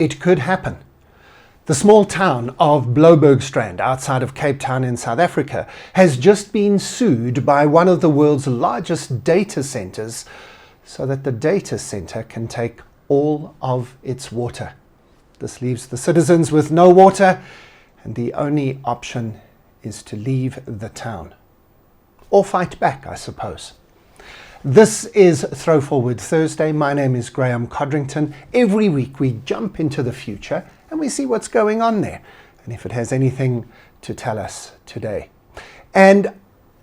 It could happen. The small town of Bloubergstrand outside of Cape Town in South Africa has just been sued by one of the world's largest data centers so that the data center can take all of its water. This leaves the citizens with no water, and the only option is to leave the town. Or fight back, I suppose. This is Throw Forward Thursday. My name is Graeme Codrington. Every week we jump into the future and we see what's going on there, and if it has anything to tell us today. And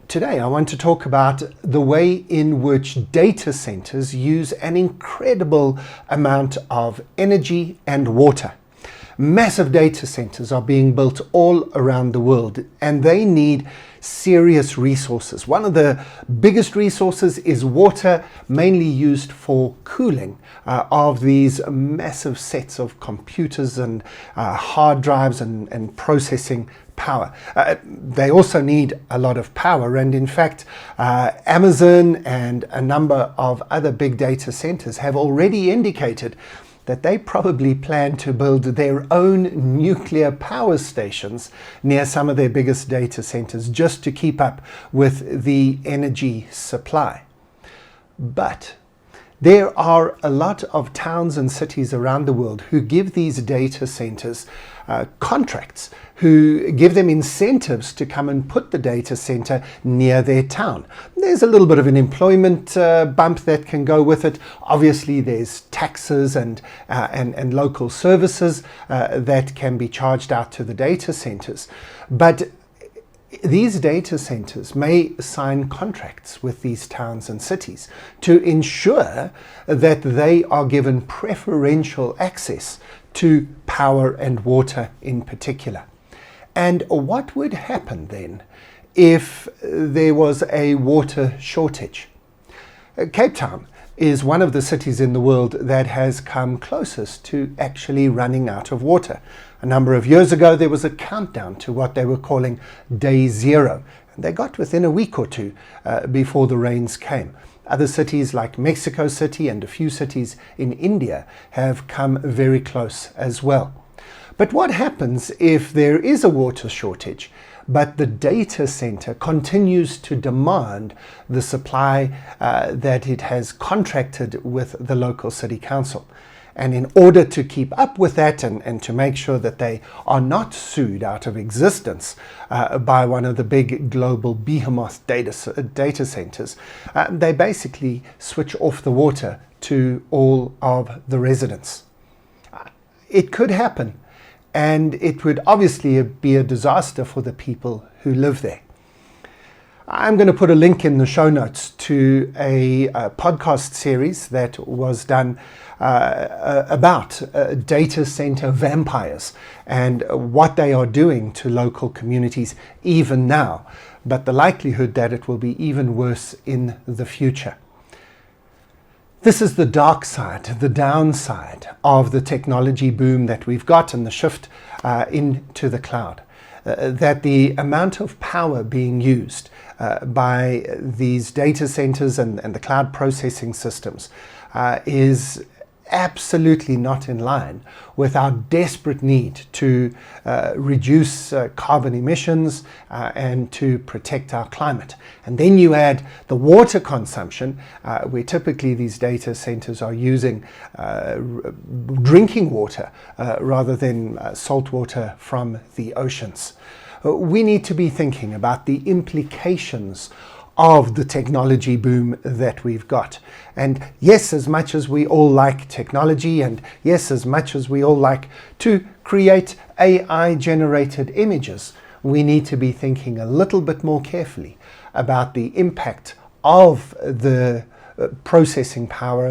today I want to talk about the way in which data centers use an incredible amount of energy and water. Massive data centers are being built all around the world, and they need serious resources. One of the biggest resources is water, mainly used for cooling of these massive sets of computers and hard drives and processing power. They also need a lot of power, and in fact Amazon and a number of other big data centers have already indicated that they probably plan to build their own nuclear power stations near some of their biggest data centers just to keep up with the energy supply. But there are a lot of towns and cities around the world who give these data centers contracts, who give them incentives to come and put the data center near their town. There's a little bit of an employment bump that can go with it. Obviously, there's taxes and local services that can be charged out to the data centers. But these data centers may sign contracts with these towns and cities to ensure that they are given preferential access to power and water in particular. And what would happen then if there was a water shortage? Cape Town is one of the cities in the world that has come closest to actually running out of water. A number of years ago, there was a countdown to what they were calling Day Zero. And they got within a week or two before the rains came. Other cities like Mexico City and a few cities in India have come very close as well. But what happens if there is a water shortage, but the data center continues to demand the supply that it has contracted with the local city council? And in order to keep up with that and to make sure that they are not sued out of existence by one of the big global behemoth data centers, they basically switch off the water to all of the residents. It could happen, and it would obviously be a disaster for the people who live there. I'm going to put a link in the show notes to a podcast series that was done about data center vampires and what they are doing to local communities even now, but the likelihood that it will be even worse in the future. This is the dark side, the downside of the technology boom that we've got and the shift into the cloud. That the amount of power being used by these data centers and the cloud processing systems is absolutely not in line with our desperate need to reduce carbon emissions and to protect our climate. And then you add the water consumption, where typically these data centers are using drinking water rather than salt water from the oceans. We need to be thinking about the implications of the technology boom that we've got. And yes, as much as we all like technology, and yes, as much as we all like to create AI-generated images, we need to be thinking a little bit more carefully about the impact of the processing power,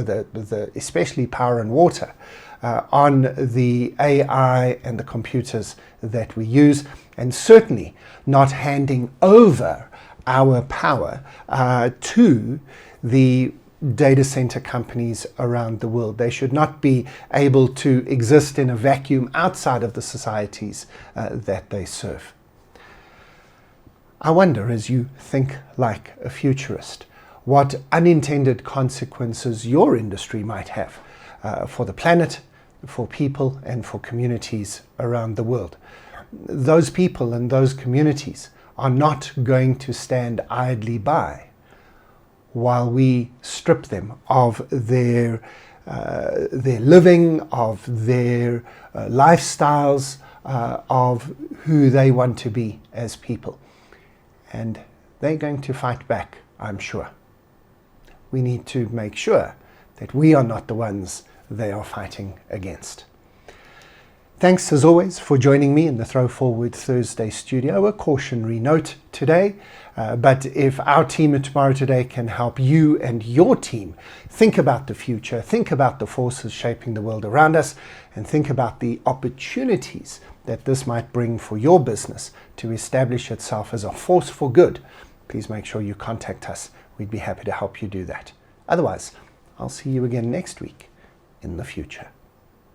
especially power and water, on the AI and the computers that we use, and certainly not handing over our power to the data center companies around the world. They should not be able to exist in a vacuum outside of the societies that they serve. I wonder, as you think like a futurist, what unintended consequences your industry might have for the planet, for people and for communities around the world. Those people and those communities are not going to stand idly by while we strip them of their living, of their lifestyles, of who they want to be as people. And they're going to fight back, I'm sure. We need to make sure that we are not the ones they are fighting against. Thanks as always for joining me in the ThrowForward Thursday studio. A cautionary note today, but if our team at Tomorrow Today can help you and your team think about the future, think about the forces shaping the world around us, and think about the opportunities that this might bring for your business to establish itself as a force for good, please make sure you contact us. We'd be happy to help you do that. Otherwise, I'll see you again next week in the future.